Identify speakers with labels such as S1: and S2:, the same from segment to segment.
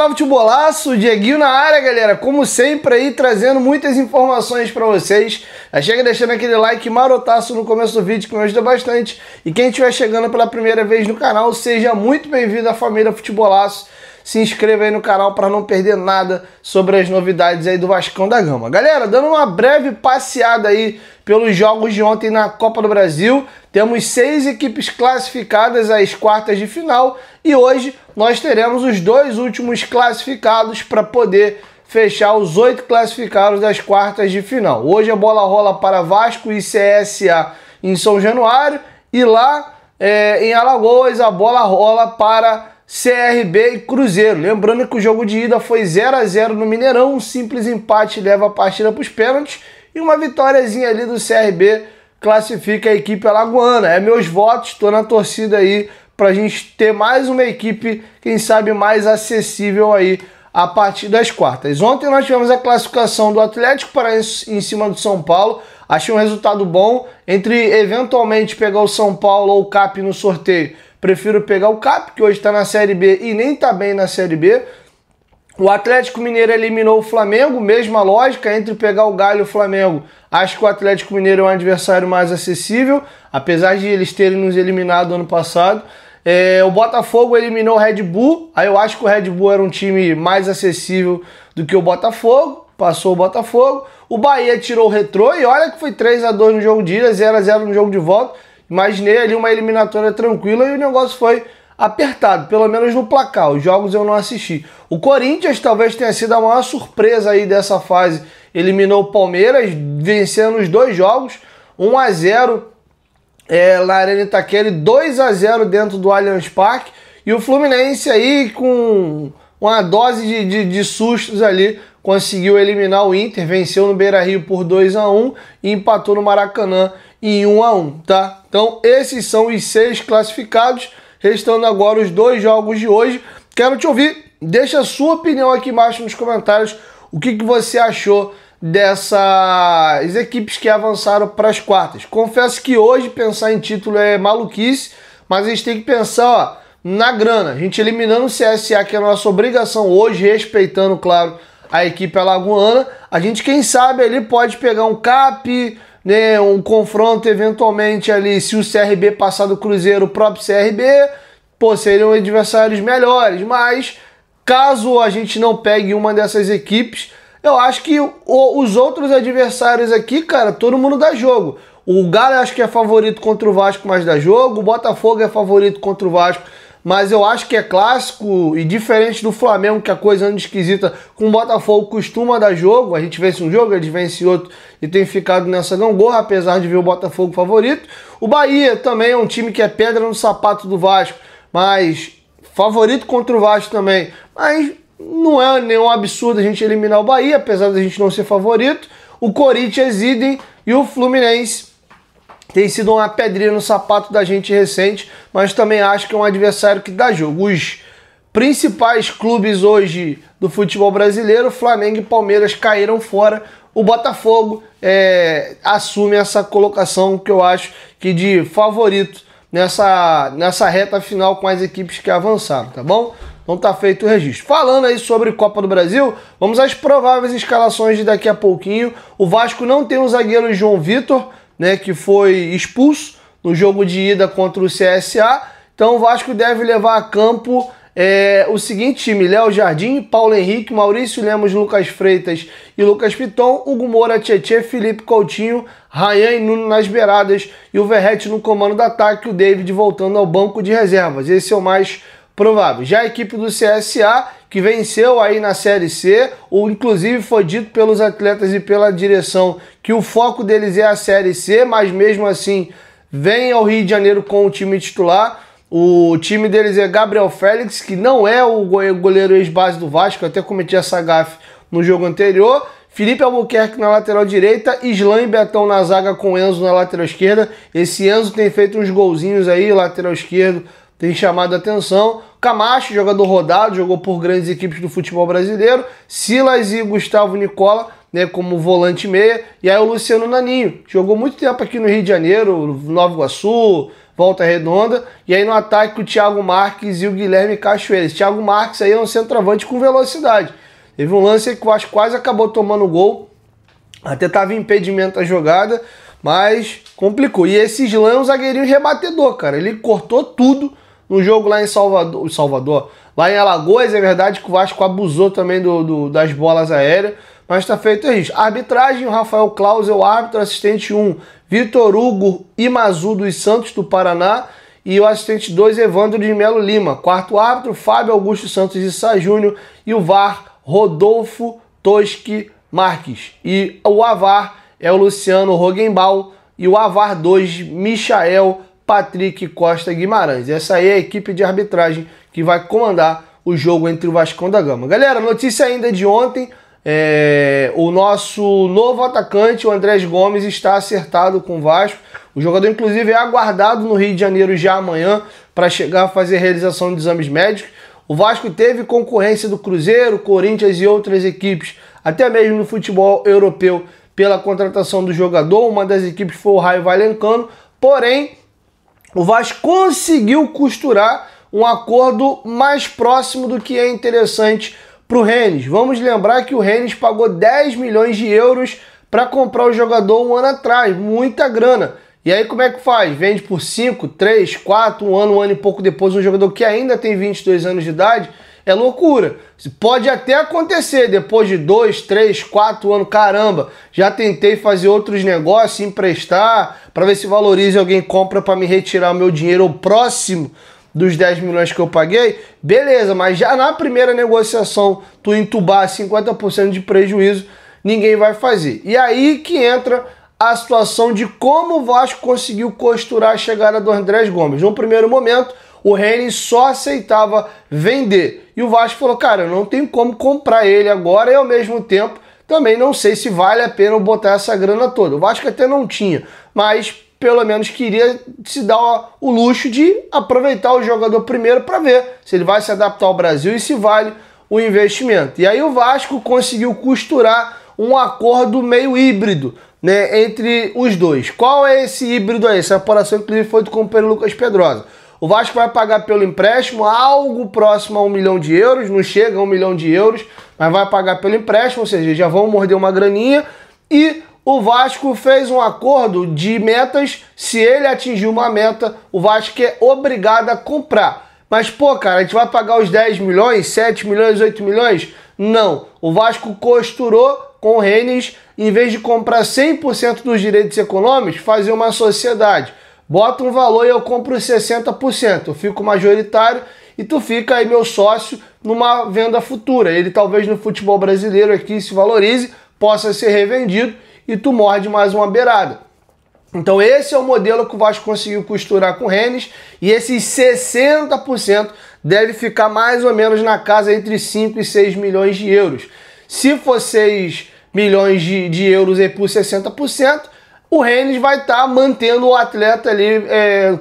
S1: Fala Futebolaço, Dieguinho na área, galera. Como sempre aí, trazendo muitas informações pra vocês. Já chega deixando aquele like marotaço no começo do vídeo, que me ajuda bastante. E quem estiver chegando pela primeira vez no canal, seja muito bem-vindo à família Futebolaço. Se inscreva aí no canal para não perder nada sobre as novidades aí do Vascão da Gama. Galera, dando uma breve passeada aí pelos jogos de ontem na Copa do Brasil, temos 6 equipes classificadas às quartas de final e hoje nós teremos os 2 últimos classificados para poder fechar os 8 classificados das quartas de final. Hoje a bola rola para Vasco e CSA em São Januário e lá em Alagoas a bola rola para CRB e Cruzeiro. Lembrando que o jogo de ida foi 0 a 0 no Mineirão, um simples empate leva a partida para os pênaltis e uma vitóriazinha ali do CRB classifica a equipe alagoana. É meus votos, estou na torcida aí para a gente ter mais uma equipe, quem sabe mais acessível aí a partir das quartas. Ontem nós tivemos a classificação do Atlético Paranaense em cima do São Paulo. Achei um resultado bom. Entre eventualmente pegar o São Paulo ou o CAP no sorteio, prefiro pegar o CAP, que hoje está na Série B e nem está bem na Série B. O Atlético Mineiro eliminou o Flamengo, mesma lógica, entre pegar o Galo e o Flamengo. Acho que o Atlético Mineiro é um adversário mais acessível, apesar de eles terem nos eliminado ano passado. O Botafogo eliminou o Red Bull, aí eu acho que o Red Bull era um time mais acessível do que o Botafogo, passou o Botafogo. O Bahia tirou o Retrô e olha que foi 3 a 2 no jogo de ida, 0 a 0 no jogo de volta. Imaginei ali uma eliminatória tranquila e o negócio foi apertado, pelo menos no placar. Os jogos eu não assisti. O Corinthians talvez tenha sido a maior surpresa aí dessa fase. Eliminou o Palmeiras, vencendo os 2 jogos, 1 a 0 na Arena Itaquera e 2 a 0 dentro do Allianz Parque. E o Fluminense aí com uma dose de sustos ali conseguiu eliminar o Inter, venceu no Beira-Rio por 2 a 1 e empatou no Maracanã em 1 a 1, tá? Então esses são os 6 classificados, restando agora os 2 jogos de hoje. Quero te ouvir, deixa a sua opinião aqui embaixo nos comentários, o que você achou dessas equipes que avançaram para as quartas. Confesso que hoje pensar em título é maluquice, mas a gente tem que pensar, ó, na grana. A gente eliminando o CSA, que é a nossa obrigação hoje, respeitando, claro, a equipe alagoana, a gente, quem sabe, ali pode pegar um CAP, né, um confronto eventualmente ali, se o CRB passar do Cruzeiro, o próprio CRB, pô, seriam adversários melhores, mas caso a gente não pegue uma dessas equipes, eu acho que os outros adversários aqui, cara, todo mundo dá jogo. O Galo acho que é favorito contra o Vasco, mas dá jogo, o Botafogo é favorito contra o Vasco, mas eu acho que é clássico e diferente do Flamengo, que a coisa anda esquisita, com o Botafogo costuma dar jogo, a gente vence um jogo, eles vencem outro e tem ficado nessa gangorra, apesar de ver o Botafogo favorito. O Bahia também é um time que é pedra no sapato do Vasco, mas favorito contra o Vasco também, mas não é nenhum absurdo a gente eliminar o Bahia, apesar de a gente não ser favorito. O Corinthians, idem, e o Fluminense tem sido uma pedrinha no sapato da gente recente, mas também acho que é um adversário que dá jogo. Os principais clubes hoje do futebol brasileiro, Flamengo e Palmeiras, caíram fora. O Botafogo assume essa colocação que eu acho que de favorito nessa reta final com as equipes que avançaram, tá bom? Então tá feito o registro. Falando aí sobre Copa do Brasil, vamos às prováveis escalações de daqui a pouquinho. O Vasco não tem o zagueiro João Vitor, né, que foi expulso no jogo de ida contra o CSA. Então o Vasco deve levar a campo o seguinte time: Léo Jardim, Paulo Henrique, Maurício Lemos, Lucas Freitas e Lucas Piton, Hugo Moura, Tietê, Felipe Coutinho, Rayan e Nuno nas beiradas e o Verratti no comando do ataque, o David voltando ao banco de reservas. Esse é o mais provável. Já a equipe do CSA, que venceu aí na Série C, ou inclusive foi dito pelos atletas e pela direção que o foco deles é a Série C, mas mesmo assim vem ao Rio de Janeiro com o time titular. O time deles é Gabriel Félix, que não é o goleiro ex-base do Vasco, eu até cometi essa gafe no jogo anterior. Felipe Albuquerque na lateral direita, Islan e Betão na zaga com Enzo na lateral esquerda. Esse Enzo tem feito uns golzinhos aí, lateral esquerdo, tem chamado a atenção. Camacho, jogador rodado, jogou por grandes equipes do futebol brasileiro. Silas e Gustavo Nicola, né, como volante meia. E aí o Luciano Naninho, jogou muito tempo aqui no Rio de Janeiro, Nova Iguaçu, Volta Redonda. E aí no ataque o Thiago Marques e o Guilherme Cachoeira. Esse Thiago Marques aí é um centroavante com velocidade. Teve um lance que o Vasco quase acabou tomando gol. Até tava impedimento a jogada, mas complicou. E esse Islan é um zagueirinho rebatedor, cara. Ele cortou tudo no jogo lá em Salvador. Lá em Alagoas, é verdade que o Vasco abusou também das bolas aéreas, mas tá feito isso. Arbitragem, o Rafael Claus é o árbitro, assistente 1, Vitor Hugo Imazu dos Santos do Paraná, e o assistente 2, Evandro de Melo Lima. Quarto árbitro, Fábio Augusto Santos de Sá Júnior, e o VAR, Rodolfo Toschi Marques. E o AVAR é o Luciano Rogenbaum, e o AVAR 2, Michael Patrick Costa Guimarães. Essa aí é a equipe de arbitragem que vai comandar o jogo entre o Vascão da Gama. Galera, notícia ainda de ontem, o nosso novo atacante, o Andrés Gomes, está acertado com o Vasco. O jogador, inclusive, é aguardado no Rio de Janeiro já amanhã para chegar a fazer a realização de exames médicos. O Vasco teve concorrência do Cruzeiro, Corinthians e outras equipes, até mesmo no futebol europeu, pela contratação do jogador. Uma das equipes foi o Raio Vallecano, porém, o Vasco conseguiu costurar um acordo mais próximo do que é interessante para o Rennes. Vamos lembrar que o Rennes pagou 10 milhões de euros para comprar o jogador um ano atrás, muita grana. E aí como é que faz? Vende por 5, 3, 4, um ano e pouco depois um jogador que ainda tem 22 anos de idade? É loucura. Pode até acontecer depois de 2, 3, 4 anos. Caramba, já tentei fazer outros negócios, emprestar, para ver se valoriza, alguém compra para me retirar o meu dinheiro próximo dos 10 milhões que eu paguei. Beleza, mas já na primeira negociação, tu entubar 50% de prejuízo, ninguém vai fazer. E aí que entra a situação de como o Vasco conseguiu costurar a chegada do Andrés Gomes. No primeiro momento, o Rennes só aceitava vender. E o Vasco falou, cara, eu não tenho como comprar ele agora e ao mesmo tempo também não sei se vale a pena botar essa grana toda. O Vasco até não tinha, mas pelo menos queria se dar o luxo de aproveitar o jogador primeiro para ver se ele vai se adaptar ao Brasil e se vale o investimento. E aí o Vasco conseguiu costurar um acordo meio híbrido, né, entre os dois. Qual é esse híbrido aí? Essa apuração, inclusive, foi do companheiro Lucas Pedrosa. O Vasco vai pagar pelo empréstimo algo próximo a 1 milhão de euros, não chega a 1 milhão de euros, mas vai pagar pelo empréstimo, ou seja, já vão morder uma graninha. E o Vasco fez um acordo de metas, se ele atingir uma meta, o Vasco é obrigado a comprar. Mas, pô, cara, a gente vai pagar os 10 milhões, 7 milhões, 8 milhões? Não. O Vasco costurou com o Rennes, em vez de comprar 100% dos direitos econômicos, fazer uma sociedade. Bota um valor e eu compro 60%. Eu fico majoritário e tu fica aí meu sócio numa venda futura. Ele talvez no futebol brasileiro aqui se valorize, possa ser revendido e tu morde mais uma beirada. Então esse é o modelo que o Vasco conseguiu costurar com o Rennes, e esses 60% deve ficar mais ou menos na casa entre 5 e 6 milhões de euros. Se for 6 milhões de euros aí por 60%, o Rennes vai estar mantendo o atleta ali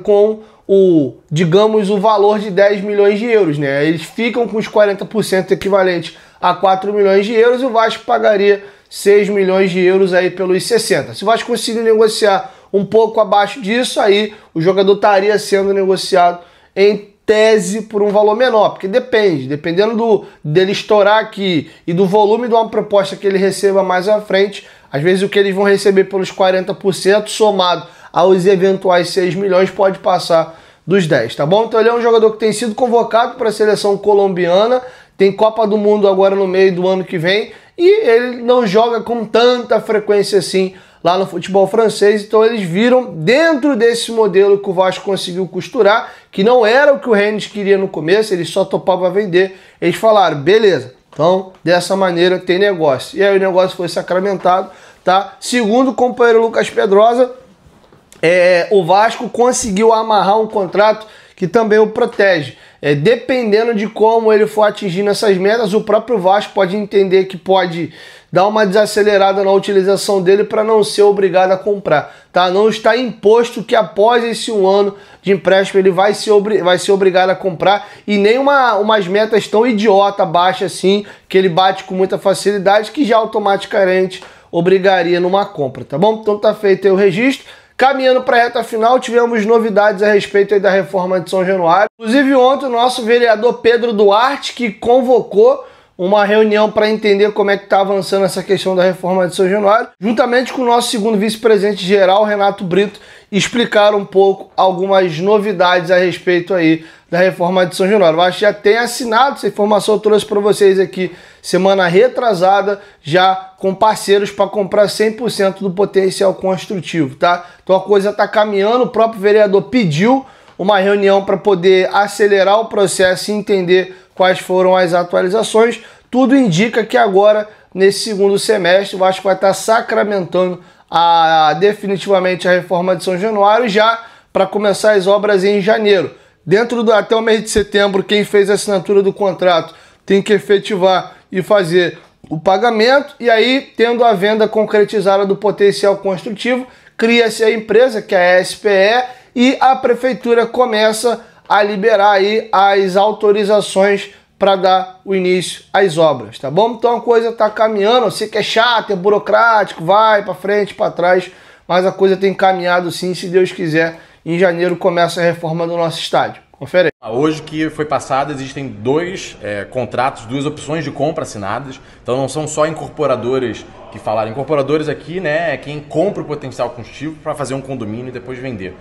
S1: com o, digamos, o valor de 10 milhões de euros, né? Eles ficam com os 40% equivalente a 4 milhões de euros e o Vasco pagaria 6 milhões de euros aí pelos 60. Se o Vasco conseguir negociar um pouco abaixo disso, aí o jogador estaria sendo negociado em tese por um valor menor, porque dependendo dele estourar aqui e do volume de uma proposta que ele receba mais à frente, às vezes o que eles vão receber pelos 40% somado aos eventuais 6 milhões pode passar dos 10, tá bom? Então ele é um jogador que tem sido convocado para a seleção colombiana, tem Copa do Mundo agora no meio do ano que vem, e ele não joga com tanta frequência assim lá no futebol francês, então eles viram dentro desse modelo que o Vasco conseguiu costurar, que não era o que o Rennes queria no começo, ele só topava vender, eles falaram, beleza, então dessa maneira tem negócio. E aí o negócio foi sacramentado, tá? Segundo o companheiro Lucas Pedrosa, o Vasco conseguiu amarrar um contrato que também o protege. Dependendo de como ele for atingindo essas metas, o próprio Vasco pode entender que pode dar uma desacelerada na utilização dele para não ser obrigado a comprar, tá? Não está imposto que após esse 1 ano de empréstimo ele vai ser obrigado a comprar, e nem umas metas tão idiota baixas assim, que ele bate com muita facilidade, que já automaticamente obrigaria numa compra, tá bom? Então tá feito aí o registro. Caminhando para a reta final, tivemos novidades a respeito aí da reforma de São Januário. Inclusive ontem o nosso vereador Pedro Duarte, que convocou uma reunião para entender como é que está avançando essa questão da reforma de São Januário, juntamente com o nosso segundo vice-presidente geral, Renato Brito, explicaram um pouco algumas novidades a respeito aí da reforma de São Januário. Eu acho que já tem assinado, essa informação eu trouxe para vocês aqui semana retrasada, já com parceiros para comprar 100% do potencial construtivo, tá? Então a coisa está caminhando, o próprio vereador pediu uma reunião para poder acelerar o processo e entender quais foram as atualizações. Tudo indica que agora, nesse segundo semestre, o Vasco vai estar sacramentando definitivamente a reforma de São Januário, já para começar as obras em janeiro. Até o mês de setembro, quem fez a assinatura do contrato tem que efetivar e fazer o pagamento, e aí, tendo a venda concretizada do potencial construtivo, cria-se a empresa, que é a SPE, e a prefeitura começa a liberar aí as autorizações para dar o início às obras, tá bom? Então a coisa está caminhando, eu sei que é chato, é burocrático, vai para frente, para trás, mas a coisa tem caminhado sim, se Deus quiser. Em janeiro começa a reforma do nosso estádio. Confere aí.
S2: Hoje que foi passado, existem dois contratos, duas opções de compra assinadas, então não são só incorporadoras que falaram. Incorporadores aqui, né, é quem compra o potencial construtivo para fazer um condomínio e depois vender.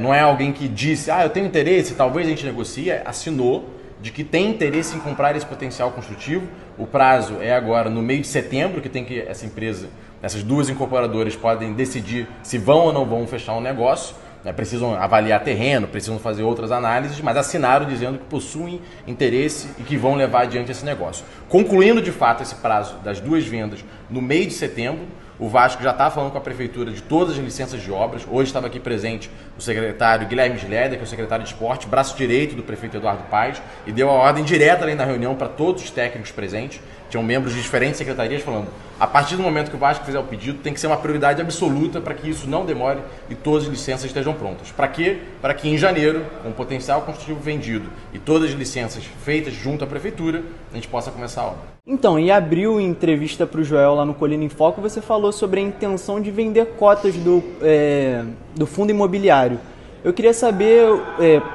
S2: Não é alguém que disse, eu tenho interesse, talvez a gente negocie, assinou de que tem interesse em comprar esse potencial construtivo. O prazo é agora no meio de setembro, que tem que essa empresa, essas duas incorporadoras podem decidir se vão ou não vão fechar um negócio. Precisam avaliar terreno, precisam fazer outras análises, mas assinaram dizendo que possuem interesse e que vão levar adiante esse negócio. Concluindo de fato esse prazo das duas vendas no meio de setembro, o Vasco já está falando com a prefeitura de todas as licenças de obras. Hoje estava aqui presente o secretário Guilherme Gileda, que é o secretário de esporte, braço direito do prefeito Eduardo Paes, e deu a ordem direta ali na reunião para todos os técnicos presentes. Tinham membros de diferentes secretarias falando, a partir do momento que o Vasco fizer o pedido, tem que ser uma prioridade absoluta para que isso não demore e todas as licenças estejam prontas. Para quê? Para que em janeiro, com o potencial construtivo vendido e todas as licenças feitas junto à prefeitura, a gente possa começar a obra.
S3: Então, em abril, em entrevista para o Joel lá no Colina em Foco, você falou sobre a intenção de vender cotas do fundo imobiliário. Eu queria saber,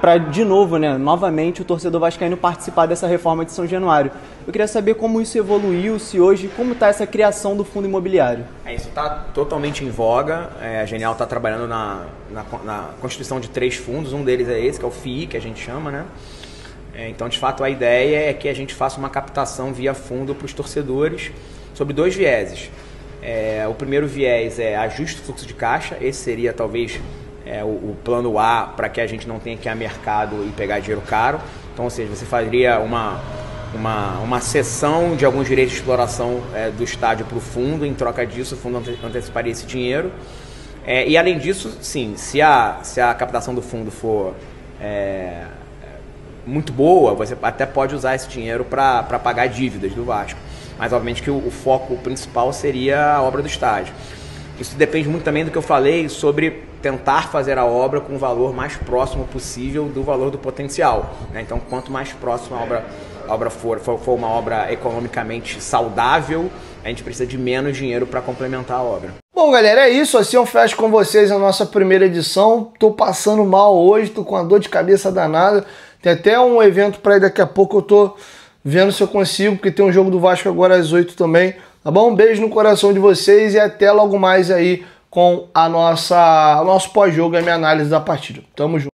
S3: para de novo, novamente, o torcedor vascaíno participar dessa reforma de São Januário. Eu queria saber como isso evoluiu, se hoje, como está essa criação do fundo imobiliário.
S4: Isso está totalmente em voga. A Genial está trabalhando na constituição de 3 fundos. Um deles é esse, que é o FII, que a gente chama, né? Então, de fato, a ideia é que a gente faça uma captação via fundo para os torcedores sobre 2 vieses. O primeiro viés é ajuste do fluxo de caixa. Esse seria, talvez, o plano A, para que a gente não tenha que ir a mercado e pegar dinheiro caro. Então, ou seja, você faria uma cessão de alguns direitos de exploração do estádio para o fundo. Em troca disso, o fundo anteciparia esse dinheiro. E, além disso, sim, se a captação do fundo for muito boa, você até pode usar esse dinheiro para pagar dívidas do Vasco. Mas, obviamente, que o foco principal seria a obra do estádio. Isso depende muito também do que eu falei sobre tentar fazer a obra com o valor mais próximo possível do valor do potencial. Então, quanto mais próximo a obra for uma obra economicamente saudável, a gente precisa de menos dinheiro para complementar a obra.
S1: Bom, galera, é isso. Assim eu fecho com vocês a nossa primeira edição. Tô passando mal hoje, tô com uma dor de cabeça danada. Tem até um evento para ir daqui a pouco, eu tô vendo se eu consigo, porque tem um jogo do Vasco agora às 8 também. Tá bom? Um beijo no coração de vocês e até logo mais aí com o nosso pós-jogo e a minha análise da partida. Tamo junto.